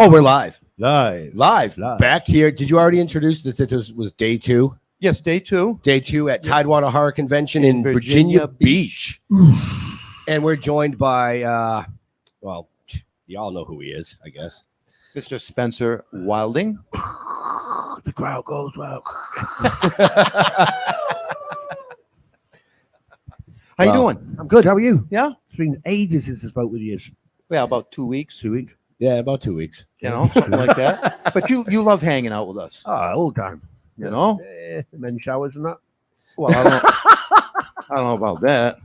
Oh, we're live. Live. Back here. Did you already introduce this? This was day 2? Yes, day 2. Day 2 at Tidewater Horror Convention in Virginia Beach. And we're joined by, well, y'all know who he is, I guess. Mr. Spencer Wilding. The crowd goes well. How you doing? I'm good. How are you? Yeah. It's been ages since I spoke with you. Yeah, about 2 weeks. 2 weeks. Yeah, about 2 weeks. You know, something like that. But you love hanging out with us. Oh, all the time. You know? Men showers and that. Well, I don't know about that.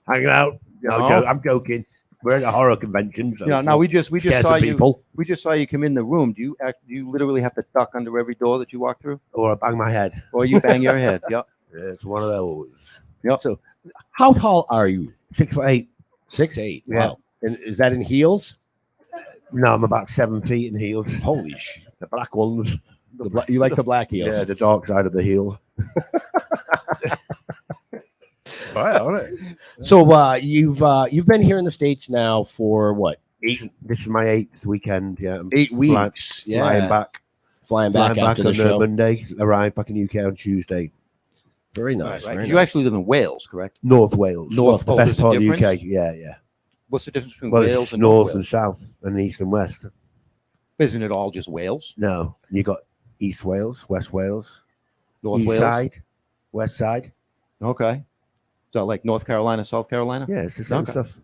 Hanging out. You No, know? I'm joking. We're at a horror convention. So Now we just scare saw some you. people. We just saw you come in the room. Do you literally have to duck under every door that you walk through, Or I bang my head. or you bang your head? Yep. Yeah, it's one of those. Yep. So, how tall are you? 6'8". 6'8". Yeah. Wow. And is that in heels? No, I'm about 7 feet in heels. Holy shit. The black ones. You like the black heels? Yeah, the dark side of the heel. All right. So you've been here in the States now for what? This is my 8th weekend. Yeah, I'm 8 weeks. Flying back. Flying back after the on show. Monday. Arrived back in the UK on Tuesday. Very nice. Right. Very You nice. actually live in Wales, correct? North Wales. North- the oh, best there's a part of the UK. difference? Yeah. What's the difference between Well, Wales it's and north and Wales? south and east and west. Isn't it all just Wales? No, you got East Wales, West Wales, North East Wales. side, West side. Okay. So like North Carolina, South Carolina. Yeah, it's the same Okay. stuff.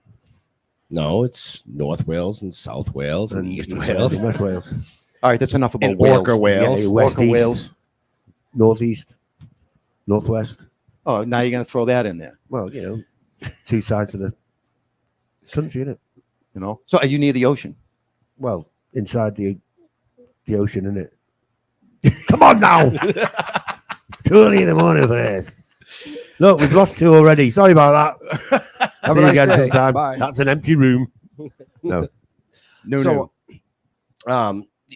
No, it's North Wales and South Wales and East Wales. and West Wales, All right, that's enough about And Wales. Orca Wales. Yeah, West Orca East. Wales. Northeast, Northwest. Oh, now you're going to throw that in there, Well, two sides of the country, isn't it? you know? So are you near the ocean? Well, inside the ocean, isn't it? Come on now! It's too early in the morning for this. Look, we've lost 2 already. Sorry about that. Have See a you nice again day. sometime. Bye. That's an empty room. No. So,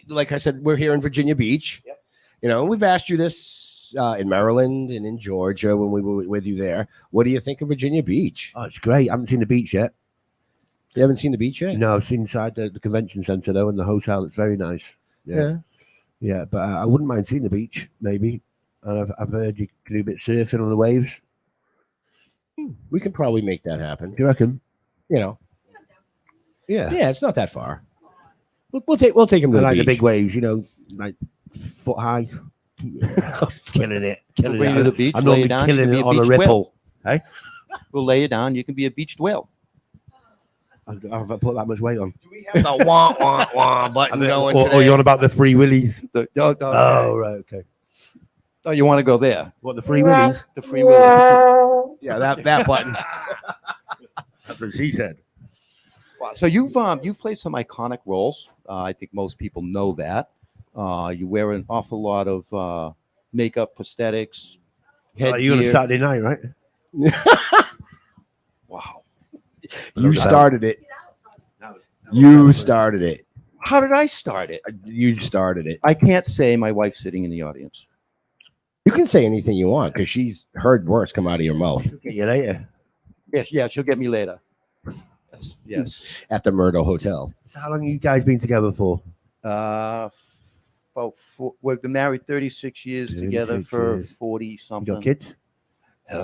like I said, we're here in Virginia Beach. Yep. You know, we've asked you this in Maryland and in Georgia when we were with you there. What do you think of Virginia Beach? Oh, it's great. I haven't seen the beach yet. You haven't seen the beach yet? No, I've seen inside the convention centre though, and the hotel. It's very nice. Yeah, but I wouldn't mind seeing the beach, maybe. And I've heard you can do a bit of surfing on the waves. We can probably make that happen. Do you reckon? You know, Yeah. yeah, it's not that far. We'll take him to I the like beach. the big waves, like foot high. Killing it. We'll bring you to the beach, I'm lay you normally down. You killing can be it a on a beach ripple. We'll lay you down. You can be a beached whale. I've put that much weight on. Do we have the wah wah wah button going Or today? you're on about the free willies. Oh, Right, okay. you want to go there? What, the free willies? The free will. Yeah, that button. That's what she said. Wow. So you've played some iconic roles. I think most people know that. You wear an awful lot of makeup, prosthetics, Oh, you on a headgear. Saturday night, right? Wow. You started it. You started it. How did I start it? You started it. I can't say my wife's sitting in the audience. You can say anything you want because she's heard words come out of your mouth Get you later. Yes, yeah, she'll get me later. Yes. at the Myrtle Hotel. So how long have you guys been together for? About we've been married 36 years 36 together for years. 40 You something. got kids?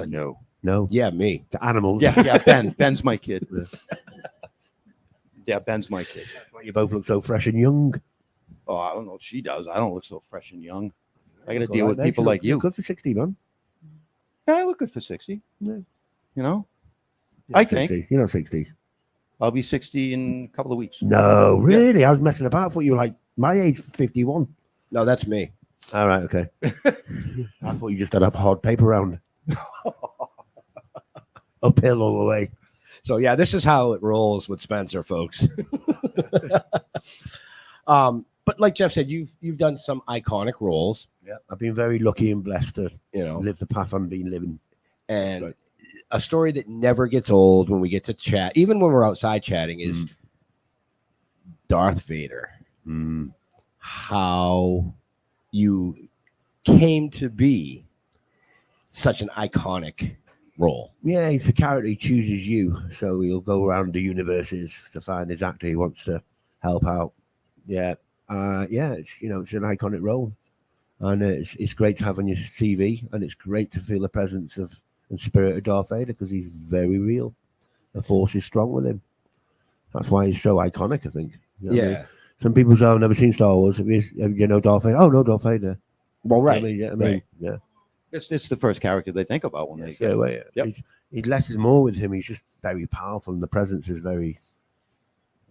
No. No. Yeah, me. The animals. Yeah, Ben's my kid. Yeah, Ben's my kid. That's why you both look so fresh and young. Oh, I don't know what she does. I don't look so fresh and young. I got to Look deal all with right, people mate. like you. Good for 60, man. Yeah, I look good for 60. Yeah. You know, You're I not think. 60. You're not 60. I'll be 60 in a couple of weeks. No, really? I was messing about. I thought you were like my age, 51. No, that's me. All right, okay. I thought you just had a hard paper round. Uphill all the way. So yeah, this is how it rolls with Spencer, folks. But like Jeff said, you've done some iconic roles, Yeah, I've been very lucky and blessed to you know, live the path I've been living. and Right. a story that never gets old when we get to chat, even when we're outside chatting, is Darth Vader. Mm. How you came to be such an iconic role. Yeah, he's the character. He chooses you, so he'll go around the universes to find his actor he wants to help out. Yeah, yeah, it's it's an iconic role, and it's great to have on your CV, and it's great to feel the presence of and spirit of Darth Vader because he's very real. The Force is strong with him. That's why he's so iconic. I think. You know what I mean? Some people say, "I've never seen Star Wars." Have you know Darth Vader? Oh no, Darth Vader. Well, right. Yeah. It's the first character they think about when they So, get. Yep. He's less is more with him. He's just very powerful, and the presence is very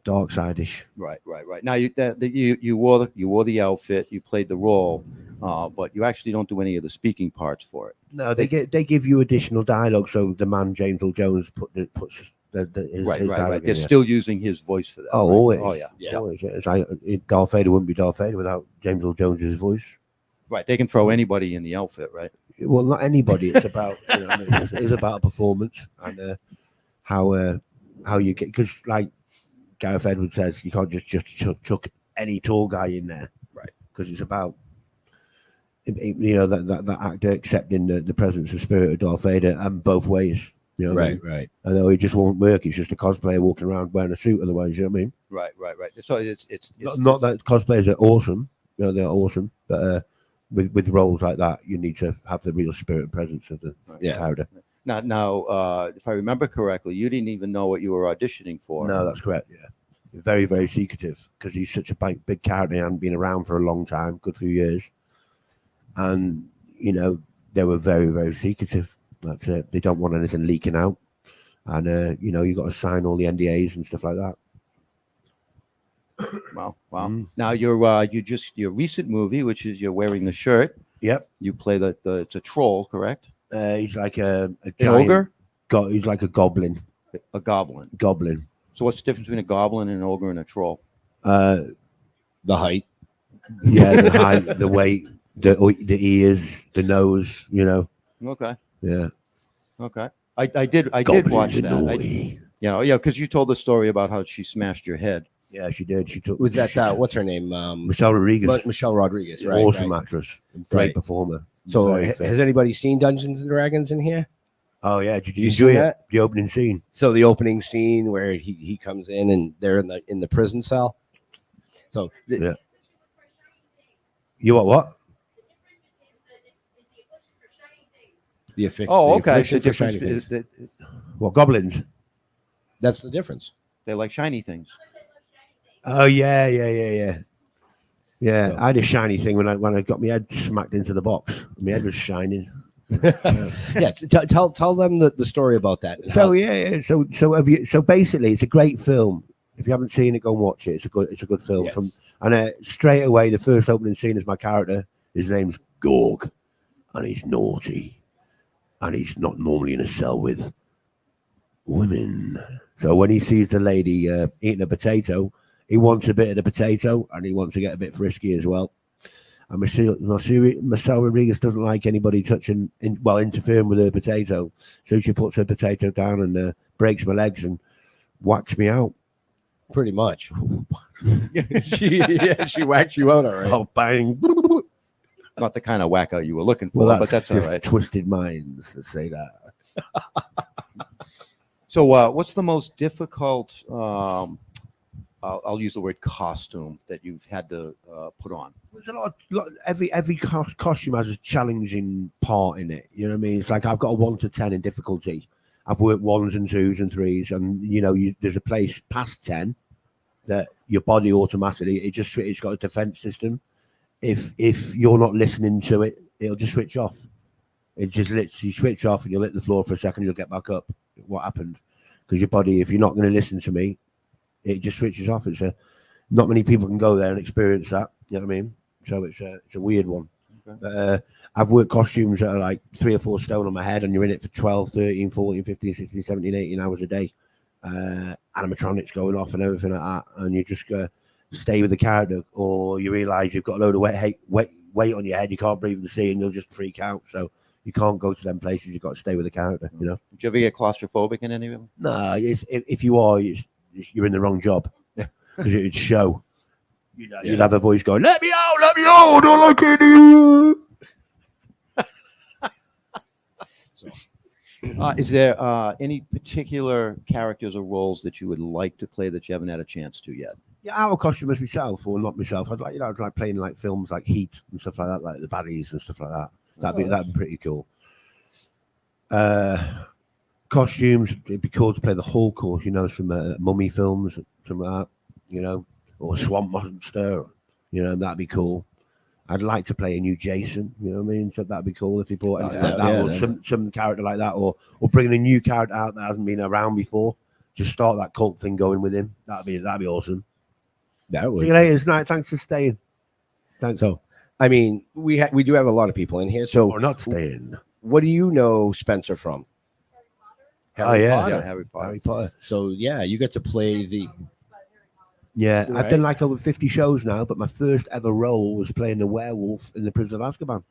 dark side-ish. Right. Now you wore the outfit, you played the role, but you actually don't do any of the speaking parts for it. No, they give you additional dialogue. So the man James Earl Jones puts his Right. dialogue They're in, still using his voice for that. Oh, right? always. Oh, yeah. Yeah. Always. It's like, Darth Vader wouldn't be Darth Vader without James Earl Jones's voice. Right. They can throw anybody in the outfit, right? Well, not anybody. It's about it's about a performance and how you get, because like Gareth Edwards says, you can't just chuck any tall guy in there, right? Because it's about that actor accepting the presence and spirit of Darth Vader and both ways. You know what I mean? Right. Although it just won't work. It's just a cosplayer walking around wearing a suit. Otherwise, you know what I mean? Right. So it's not that cosplayers are awesome. They're awesome, but with roles like that, you need to have the real spirit and presence of the character. Now, if I remember correctly, you didn't even know what you were auditioning for. No, that's correct. Yeah, very, very secretive because he's such a big character and been around for a long time, good few years, and they were very, very secretive. That's it. They don't want anything leaking out, and you got to sign all the NDAs and stuff like that. Wow. Now your recent movie, which is you're wearing the shirt. Yep. You play it's a troll, correct? He's like a giant ogre. He's like a goblin. A goblin. Goblin. So what's the difference between a goblin and an ogre and a troll? The height. Yeah, the height, the weight, the ears, the nose. Okay. Yeah. Okay. I did watch that. Because you told the story about how she smashed your head. Yeah, she did. She took. Was that what's her name? Michelle Rodriguez. Michelle Rodriguez, right? Awesome actress, great performer. So, has anybody seen Dungeons and Dragons in here? Oh yeah, did you enjoy it? The opening scene. So the opening scene where he comes in and they're in the prison cell. So yeah. You what? The affliction. Oh, okay. The difference is what goblins? That's the difference. They like shiny things. Oh yeah. So, I had a shiny thing when I got my head smacked into the box. My head was shining. Yeah, tell them the story about that. So basically, it's a great film. If you haven't seen it, go and watch it. It's a good film. Yes. And straight away, the first opening scene is my character. His name's Gorg, and he's naughty, and he's not normally in a cell with women. So when he sees the lady eating a potato, he wants a bit of the potato, and he wants to get a bit frisky as well. And Michelle Rodriguez doesn't like anybody interfering with her potato. So she puts her potato down and breaks my legs and whacks me out. Pretty much. She whacked you out already. Oh, bang. Not the kind of whack out you were looking for, but that's all right. Twisted minds that say that. So what's the most difficult, I'll use the word costume, that you've had to put on? There's a lot. Every costume has a challenging part in it. You know what I mean? It's like I've got a 1 to 10 in difficulty. I've worked 1s and 2s and 3s, and there's a place past 10 that your body automatically it's got a defense system. If you're not listening to it, it'll just switch off. It just literally switch off, and you'll hit the floor for a second. You'll get back up. What happened? Because your body, if you're not going to listen to me, it just switches off. Not many people can go there and experience that. You know what I mean? So it's a weird one. Okay. I've worked costumes that are like 3 or 4 stone on my head, and you're in it for 12, 13, 14, 15, 16, 17, 18 hours a day. Animatronics going off and everything like that, and you just stay with the character, or you realise you've got a load of weight on your head, you can't breathe and see, and you'll just freak out. So you can't go to them places. You've got to stay with the character. You know. Did you ever get claustrophobic in any of them? No, if you are, you're in the wrong job, because it'd show. You'd have a voice going, "Let me out! Let me out! I don't like it." Is there any particular characters or roles that you would like to play that you haven't had a chance to yet? Yeah, out of costume as myself, or not myself. I'd like playing like films like Heat and stuff like that, like the baddies and stuff like that. That'd be pretty cool. Costumes, it'd be cool to play the Hulk, or some mummy films, something like that, or Swamp Monster, that'd be cool. I'd like to play a new Jason, you know what I mean? So that'd be cool if he brought anything like that, or some character like that, or bringing a new character out that hasn't been around before. Just start that cult thing going with him. That'd be awesome. That would. See you later tonight. Thanks for staying. Thanks. So, I mean, we do have a lot of people in here. So, or not staying. What do you know Spencer from? Harry Potter. Harry Potter. So yeah, you get to play the. Yeah, Right. I've done like over 50 shows now, but my first ever role was playing the werewolf in the Prison of Azkaban,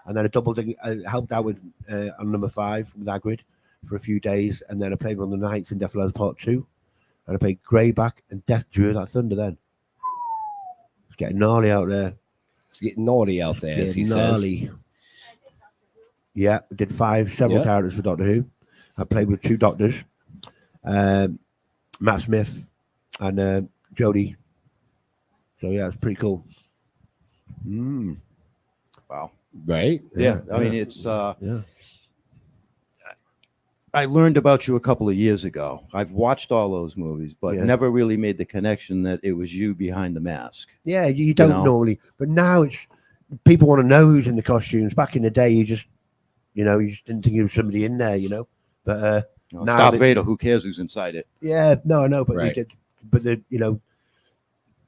and then I helped out with on number 5 with Hagrid for a few days, and then I played one of the Knights in Death Letters Part 2, and I played Greyback and Death Drew that Thunder. Then it's getting gnarly out there. It's getting naughty out there, as he says. Yeah, I did several characters for Doctor Who. I played with 2 doctors, Matt Smith and Jodie. So yeah, it's pretty cool. Wow. Right? Yeah. I mean, it's I learned about you a couple of years ago. I've watched all those movies, but never really made the connection that it was you behind the mask. Yeah, you don't normally, but now it's people want to know who's in the costumes. Back in the day, you just didn't think there was somebody in there, But now Darth Vader, who cares who's inside it? Yeah, no, I know, but Right.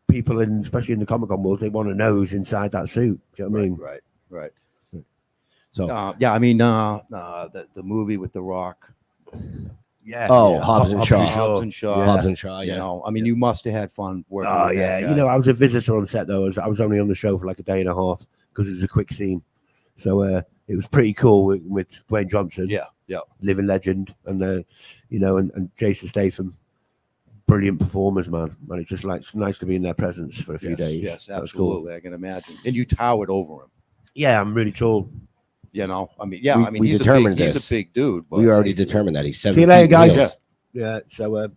people especially in the Comic-Con world, they want to know who's inside that suit. Do you know what I mean? Right. So Yeah, I mean, the movie with The Rock. Yeah. Oh, Hobbs and Shaw. Hobbs and Shaw. Hobbs and Shaw. You Yeah. know, I mean, you must have had fun working. Oh with yeah, that guy. I was a visitor on set though. I was only on the show for like a day and a half because it was a quick scene. So it was pretty cool with Dwayne Johnson. Yeah. Living legend, and and Jason Statham, brilliant performers, man. And it's just like it's nice to be in their presence for a few days. Yes, That was cool. absolutely. I can imagine. And you towered over him. Yeah, I'm really tall. I mean, we he's determined he's this. a big dude. But We already determined that he's 7 See you later, feet guys. heels. Yeah. So have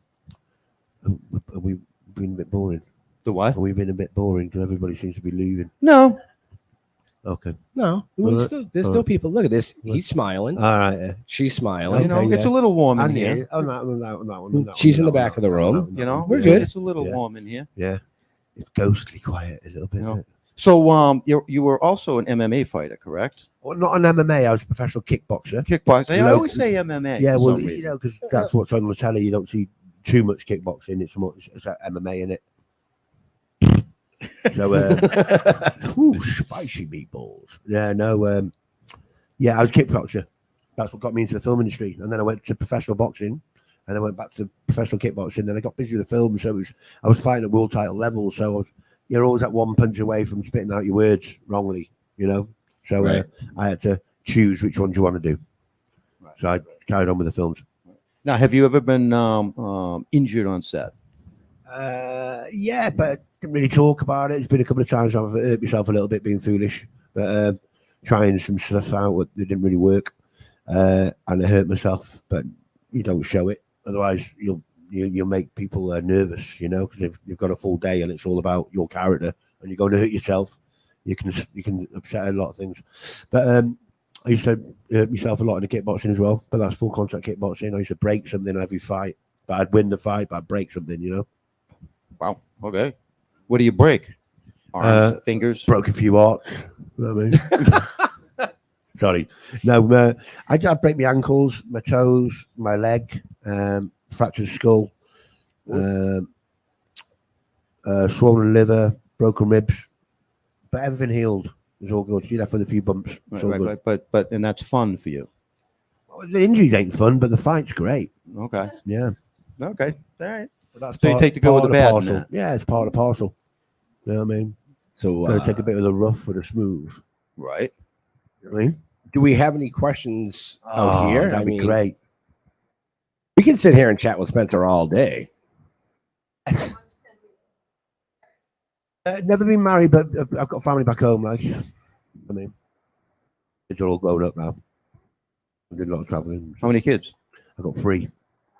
we been a bit boring? The what? Have we been a bit boring because everybody seems to be leaving? No. Okay. No, there's still people. Look at this. He's smiling. All right. She's smiling. Okay, It's a little warm in And here. here. Oh, that one. She's in the back of the room. We're good. It's a little warm in here. Yeah. It's ghostly quiet a little bit. No. So, you were also an MMA fighter, correct? Well, not an MMA. I was a professional kickboxer. Kickboxing. I Local- always say MMA. Yeah, for well, some reason. because that's what's on the telly. You don't see too much kickboxing. It's MMA in it. So, spicy meatballs. Yeah, no. I was a kickboxer. That's what got me into the film industry. And then I went to professional boxing, and I went back to professional kickboxing. Then I got busy with the film, so I was fighting at world title level. So you're always at one punch away from spitting out your words wrongly, So Right. I had to choose which ones you want to do. Right. So I carried on with the films. Now, have you ever been injured on set? Yeah, but didn't really talk about it. It's been a couple of times I've hurt myself a little bit being foolish, but trying some stuff out that didn't really work, and I hurt myself. But you don't show it, otherwise you'll make people nervous, because they've got a full day and it's all about your character, and you're going to hurt yourself. You can upset a lot of things. But I used to hurt myself a lot in the kickboxing as well. But that's full contact kickboxing. I used to break something every fight, but I'd win the fight, but I'd break something, Wow. Okay. What do you break? Arms, fingers? Broke a few arts. You know what I mean? Sorry. No, I break my ankles, my toes, my leg, fractured skull, swollen liver, broken ribs, but everything healed. It's all good. You left with a few bumps. It's all good. Right. But and that's fun for you. Well, the injuries ain't fun, but the fight's great. Okay. Yeah. Okay. All right. But that's So you take the good with the part bad of in parcel. that. Yeah, it's part of the parcel. You know what I mean? So Got to take a bit of the rough with the smooth. Right. You know what I mean? do we have any questions out here? That'd be great. We can sit here and chat with Spencer all day. Never been married, but I've got family back home. Like, I mean, kids are all grown up now. I did a lot of traveling. How many kids? I've got 3.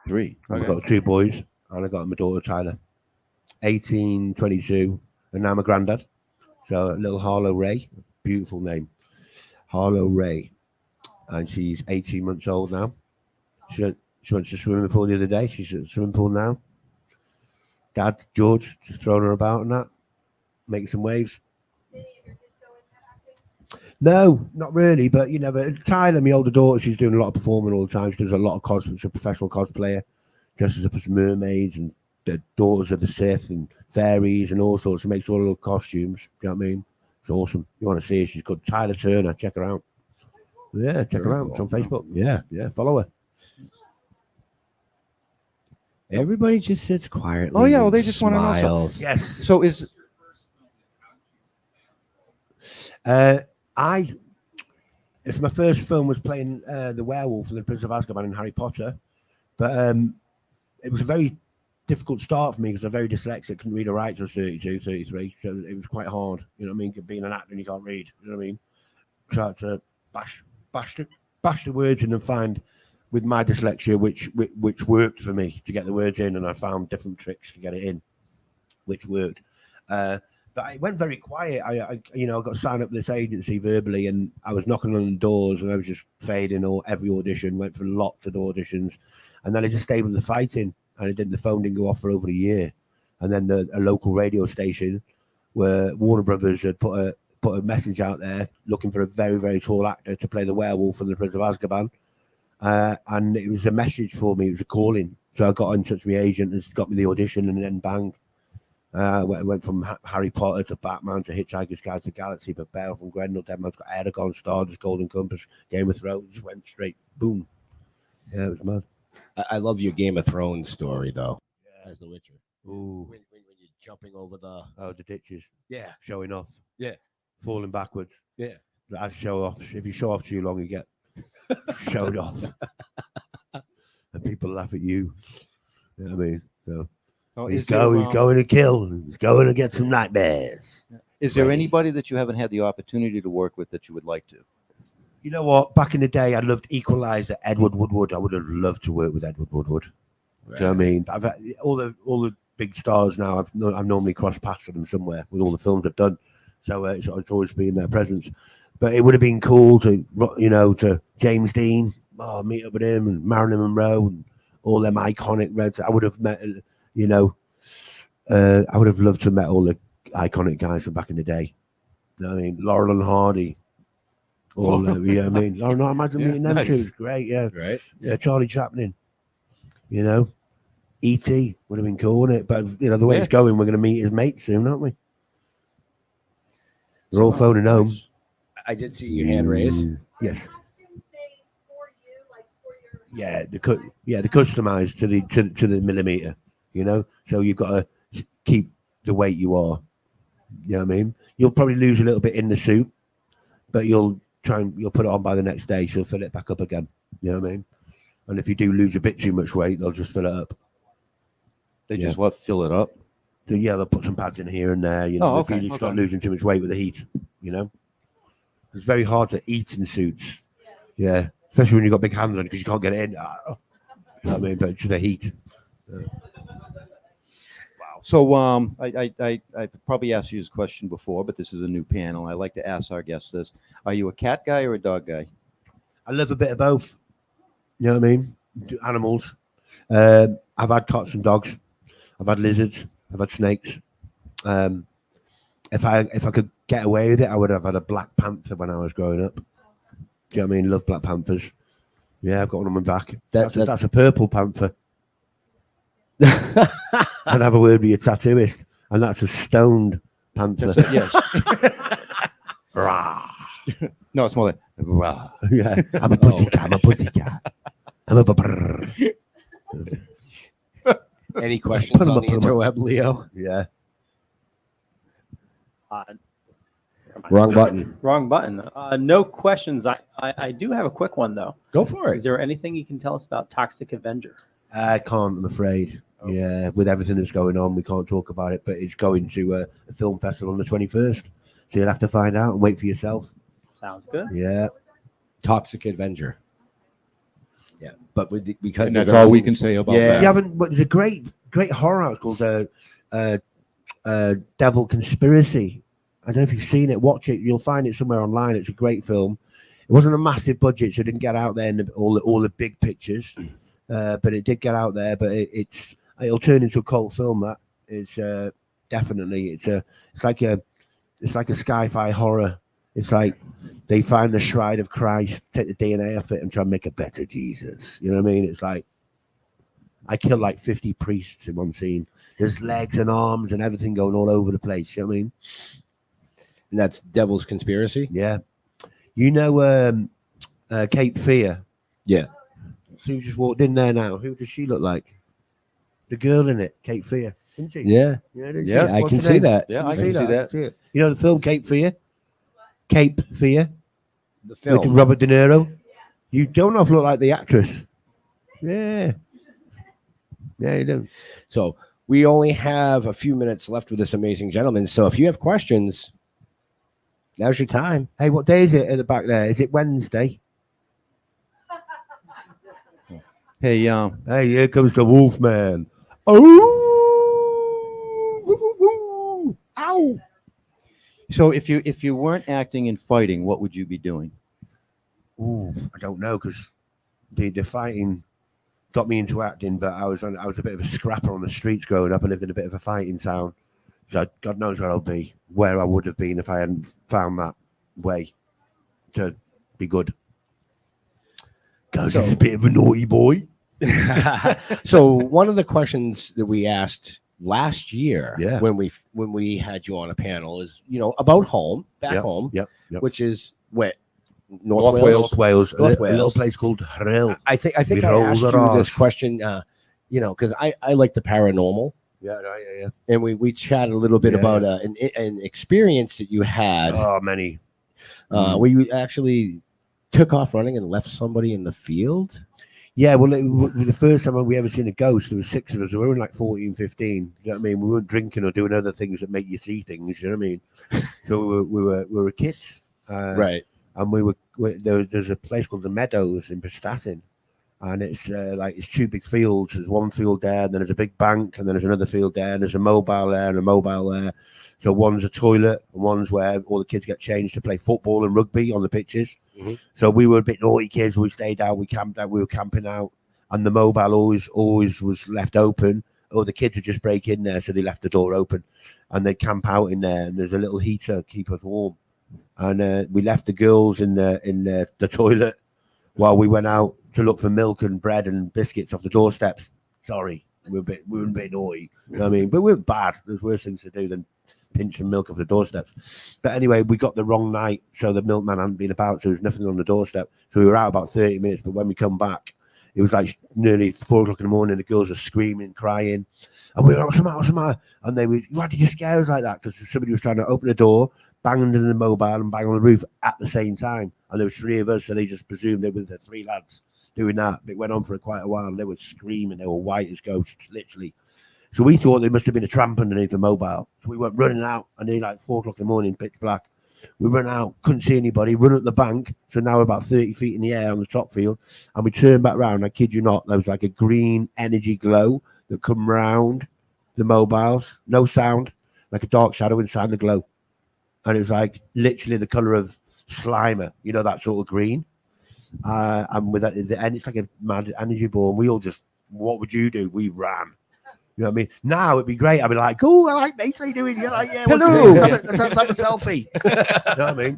3. I've got 2 boys, and I've got my daughter Tyler. 1822, and now I'm a granddad. So little Harlow Ray, beautiful name, Harlow Ray, and she's 18 months old now. She went to swimming pool the other day. She's at the swimming pool now. Dad, George, just throwing her about and that, making some waves. No, not really, but you know, but Tyler, my older daughter, she's doing a lot of performing all the time. She does a lot of cosplay. She's a professional cosplayer, dresses up as mermaids and the daughters of the Sith and fairies and all sorts. She makes all little costumes. Do you know what I mean? It's awesome. You want to see her? She's called Tyler Turner. Check her out. Yeah, check her out. It's on Facebook. Yeah, follow her. everybody just sits quietly. Oh, yeah, well, and they just wanna know something. smiles. Yes. So If my first film was playing the werewolf and the Prince of Azkaban in Harry Potter, but it was a very difficult start for me because I'm very dyslexic, couldn't read or write till 32, 33, so it was quite hard. You know what I mean? Being an actor and you can't read. You know what I mean? Try to bash the words in and find with my dyslexia which worked for me to get the words in, and I found different tricks to get it in, which worked. But it went very quiet. I got signed up to this agency verbally, and I was knocking on the doors, and I was just fading every audition. Went for lots of auditions, and then I just stayed with the fighting, and the phone didn't go off for over a year. And then a local radio station, where Warner Brothers had put a message out there looking for a very, very tall actor to play the werewolf in the Prince of Azkaban, and it was a message for me. It was a calling, so I got in touch with my agent and got me the audition, and then bang. Went from Harry Potter to Batman to Hitchhiker's Guide to the Galaxy, but Beowulf and Grendel, Dead Man's Got Eragon, Stardust, Golden Compass, Game of Thrones, went straight, boom. Yeah, it was mad. I love your Game of Thrones story, though, as The Witcher. Ooh. When you're jumping over the... Oh, the ditches. Yeah. Showing off. Yeah. Falling backwards. Yeah. That's show off. If you show off too long, you get showed off. And people laugh at you. You know what I mean? So... He's going to kill. He's going to get some nightmares. Is there anybody that you haven't had the opportunity to work with that you would like to? You know what? Back in the day, I loved Equalizer, Edward Woodward. I would have loved to work with Edward Woodward. Right. Do you know what I mean? I've had all the big stars now. I've normally crossed paths with them somewhere with all the films I've done. So it's always been their presence. But it would have been cool to James Dean, meet up with him, and Marilyn Monroe, and all them iconic Reds. I would have met. I would have loved to have met all the iconic guys from back in the day. You know what I mean? Laurel and Hardy. All you know what I mean? I imagine meeting them too. It's great, yeah. Right. Yeah, Charlie Chaplin. You know? E.T. would have been cool, wouldn't it? But the way it's going, we're gonna meet his mate soon, aren't we? We're all phoning home. I did see your hand raised. Yes. Yeah, the customized to the millimeter. So you've got to keep the weight you are. You know what I mean? You'll probably lose a little bit in the suit, but you'll put it on by the next day, so you'll fill it back up again. You know what I mean? And if you do lose a bit too much weight, they'll just fill it up. They just fill it up? They'll put some pads in here and there. If you start losing too much weight with the heat, it's very hard to eat in suits. Yeah, especially when you've got big hands on because you can't get it in. You know what I mean? But it's the heat. So I probably asked you this question before, but this is a new panel. I like to ask our guests this: are you a cat guy or a dog guy? I love a bit of both. You know what I mean? Animals. I've had cats and dogs. I've had lizards. I've had snakes. If I could get away with it, I would have had a black panther when I was growing up. Do you know what I mean? Love black panthers. Yeah, I've got one on my back. That's a purple panther. I'd have a word with your tattooist, and that's a stoned panther. Yes. No, it's more like rah. Yeah, I'm a pussycat. I'm a pussycat. I'm a brrr. Any questions on the interweb, Leo? Yeah. Wrong button. Wrong button. No questions. I do have a quick one though. Go for Is it. there anything you can tell us about Toxic Avenger? I can't, I'm afraid. Okay. Yeah, with everything that's going on, we can't talk about it, but it's going to a film festival on the 21st. So you'll have to find out and wait for yourself. Sounds good. Yeah. Toxic Avenger. Yeah, but because and that's all we can say about that. You haven't, but there's a great horror called Devil Conspiracy. I don't know if you've seen it. Watch it. You'll find it somewhere online. It's a great film. It wasn't a massive budget, so it didn't get out there in all the big pictures, but it did get out there. But it'll turn into a cult film. That is definitely it's like a sci-fi horror. It's like they find the shrine of Christ, take the DNA off it, and try and make a better Jesus. You know what I mean? It's like I killed like 50 priests in one scene. There's legs and arms and everything going all over the place. You know what I mean? And that's Devil's Conspiracy. Yeah. You know Cape Fear? Yeah. Who just walked in there now? Who does she look like? The girl in it, Cape Fear, isn't she? Yeah. Yeah, I can see that. Yeah, I can see that. See it. You know the film Cape Fear? Cape Fear The with film. Robert De Niro. You don't know if look like the actress. Yeah. Yeah, you do. So we only have a few minutes left with this amazing gentleman. So if you have questions, now's your time. Hey, what day is it at the back there? Is it Wednesday? Hey, Hey, here comes the Wolfman. Oh! Ow! so if you weren't acting and fighting, what would you be doing? Ooh, I don't know because the fighting got me into acting, but I was a bit of a scrapper on the streets growing up. I lived in a bit of a fighting town, so God knows where I would have been if I hadn't found that way to be good. Because he's a bit of a naughty boy. So one of the questions that we asked last year Yeah. when we had you on a panel is, about home, back Yep, home, Yep. which is where North North Wales, North a little Wales. place called Hrill. I think I We asked roll you the this R's. question, because I like the paranormal, Yeah. and we chatted a little bit Yeah. about an experience that you had Oh, many. where you actually took off running and left somebody in the field. Yeah, well, the first time we ever seen a ghost, there was 6 of us. We were like 14, 15. You know what I mean? We weren't drinking or doing other things that make you see things. You know what I mean? So we were kids, Right. and there's a place called the Meadows in Prestatyn, and it's it's 2 big fields. There's one field there, and then there's a big bank, and then there's another field there, and there's a mobile there and a mobile there. So one's a toilet, and one's where all the kids get changed to play football and rugby on the pitches. Mhm. So we were a bit naughty kids. We stayed out, we camped out, we were camping out, and the mobile always was left open. Or the kids would just break in there, so they left the door open, and they'd camp out in there. And there's a little heater to keep us warm. And we left the girls in the toilet while we went out to look for milk and bread and biscuits off the doorsteps. Sorry, we were a bit naughty. You know what I mean? But we weren't bad. There's worse things to do than pinch some milk off the doorsteps. But anyway, we got the wrong night, so the milkman hadn't been about, so there was nothing on the doorstep. So we were out about 30 minutes, but when we come back, it was like nearly 4 o'clock in the morning. The girls are screaming, crying, and we were like, what's the matter? And they were, why did you scare us like that? Because somebody was trying to open the door, bang under the mobile and bang on the roof at the same time. And there was 3 of us, so they just presumed they were the 3 lads doing that. It went on for quite a while, and they were screaming. They were white as ghosts, literally. So we thought there must have been a tramp underneath the mobile. So we went running out, and then like 4 o'clock in the morning, pitch black. We ran out, couldn't see anybody, run up the bank. So now we're about 30 feet in the air on the top field. And we turned back round. I kid you not, there was like a green energy glow that come round the mobiles. No sound, like a dark shadow inside the glow. And it was like literally the colour of Slimer, that sort of green. And with that, and it's like a mad energy ball. And we all just, what would you do? We ran. You know what I mean? Now it'd be great. I'd be like, "Oh, I like mates. How you doing?" You're like, "Yeah, Hello. let's have a selfie." You know what I mean?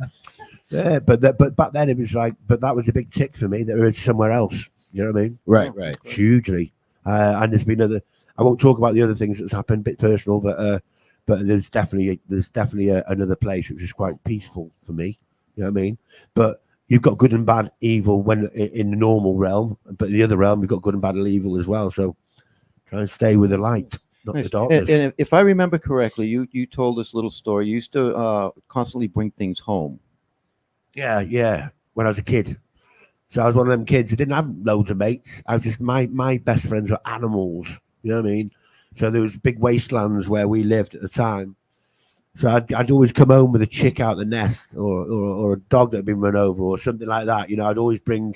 Yeah, but back then it was like, but that was a big tick for me that it was somewhere else. You know what I mean? Right. Hugely. And there's been I won't talk about the other things that's happened, a bit personal, but there's definitely another place which is quite peaceful for me. You know what I mean? But you've got good and bad evil when in the normal realm, but in the other realm you've got good and bad evil as well. So try and stay with the light, not the darkness. And if I remember correctly, you told this little story. You used to constantly bring things home. Yeah. When I was a kid. So I was one of them kids who didn't have loads of mates. I was just, my best friends were animals. You know what I mean? So there was big wastelands where we lived at the time. So I'd always come home with a chick out the nest or a dog that had been run over or something like that. I'd always bring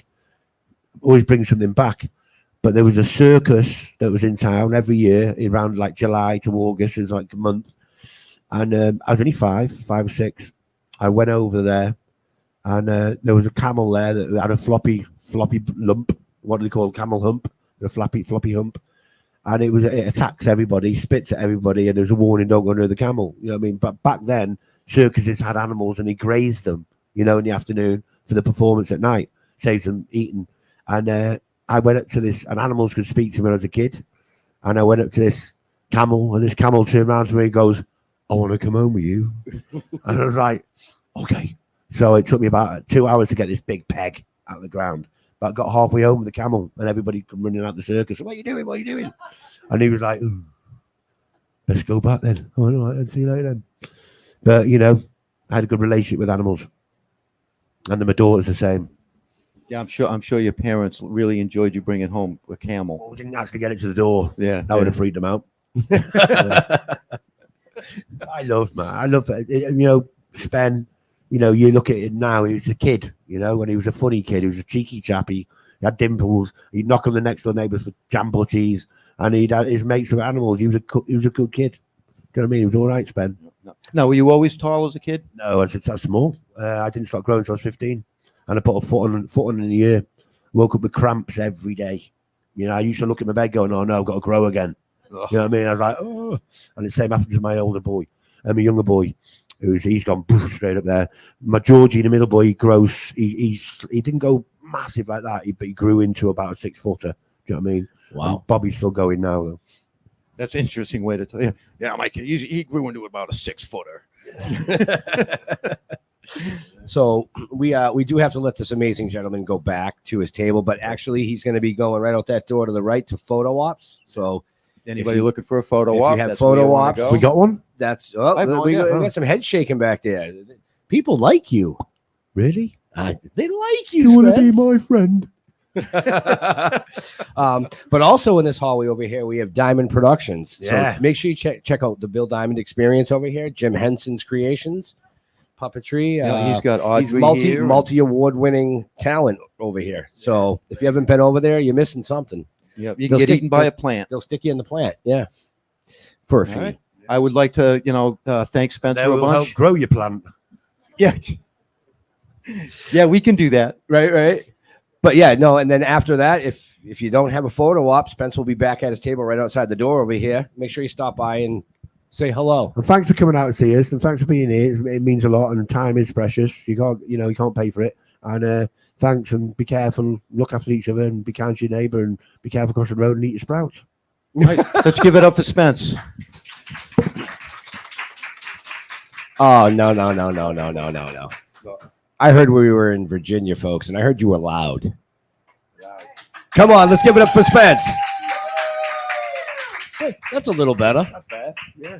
something back. But there was a circus that was in town every year around like July to August, is like a month. And I was only 5 or 6. I went over there, and there was a camel there that had a floppy lump. What do they call camel hump? A floppy hump. And it attacks everybody, spits at everybody, and there's a warning: don't go near the camel. You know what I mean? But back then, circuses had animals, and he grazed them, in the afternoon for the performance at night, saves them eating. And I went up to this, and animals could speak to me when I was a kid. And I went up to this camel, and this camel turned around to me and goes, "I want to come home with you." And I was like, "Okay." So it took me about 2 hours to get this big peg out of the ground. But I got halfway home with the camel, and everybody come running out the circus. "What are you doing? What are you doing?" And he was like, "Ooh, let's go back then." "Oh, all right, I'll see you later then." But, I had a good relationship with animals. And my daughter's the same. Yeah, I'm sure your parents really enjoyed you bringing home a camel. Well, we didn't actually get it to the door. Yeah, That would have freaked them out. I love it. Spen, you look at it now, he was a kid, when he was a funny kid, he was a cheeky chappy, he had dimples, he'd knock on the next door neighbours for jam butties, and he'd had his mates with animals. He was a good kid. Do you know what I mean? He was all right, Spen. Now, were you always tall as a kid? No, I was small. I didn't start growing until I was 15, and I put a foot on in a year. Woke up with cramps every day. I used to look at my bed going, "Oh no, I've got to grow again." Ugh. You know what I mean? I was like, "Oh," and the same happened to my older boy, and my younger boy, he's gone straight up there. My Georgie, the middle boy, he grows. He didn't go massive like that, but he grew into about a 6-footer. Do you know what I mean? Wow. And Bobby's still going now, though. That's an interesting way to tell you. Yeah, Mike, he grew into about a 6-footer. So we do have to let this amazing gentleman go back to his table, but actually he's going to be going right out that door to the right to photo ops. So Anybody looking for a photo if op? you have that's where photo you wanna ops, go. We got one? that's I have no we idea. got some head shaking back there. People like you. Really? They like you. You want to be Spence. my friend? But also in this hallway over here, we have Diamond Productions. Yeah. So make sure you check out the Bill Diamond Experience over here. Jim Henson's creations, puppetry. Yeah, he's got He's Audrey here. multi award winning talent over here. So if you haven't been over there, you're missing something. Yep, you They'll can get stick- eaten by a plant. They'll stick you in the plant. Yeah, for a fee. All right. I would like to, thank Spencer That a will help bunch. grow your plant. Yeah, yeah, we can do that. Right. But yeah, no. And then after that, if you don't have a photo op, Spence will be back at his table right outside the door over here. Make sure you stop by and say hello. And thanks for coming out to see us, and thanks for being here. It means a lot, and time is precious. You can't pay for it. And thanks, and be careful. Look after each other, and be kind to your neighbour, and be careful across the road and eat your sprouts. Right, let's give it up for Spence. Oh no. I heard we were in Virginia, folks, and I heard you were loud. Come on, let's give it up for Spence. Hey, that's a little better. Not bad. Yeah.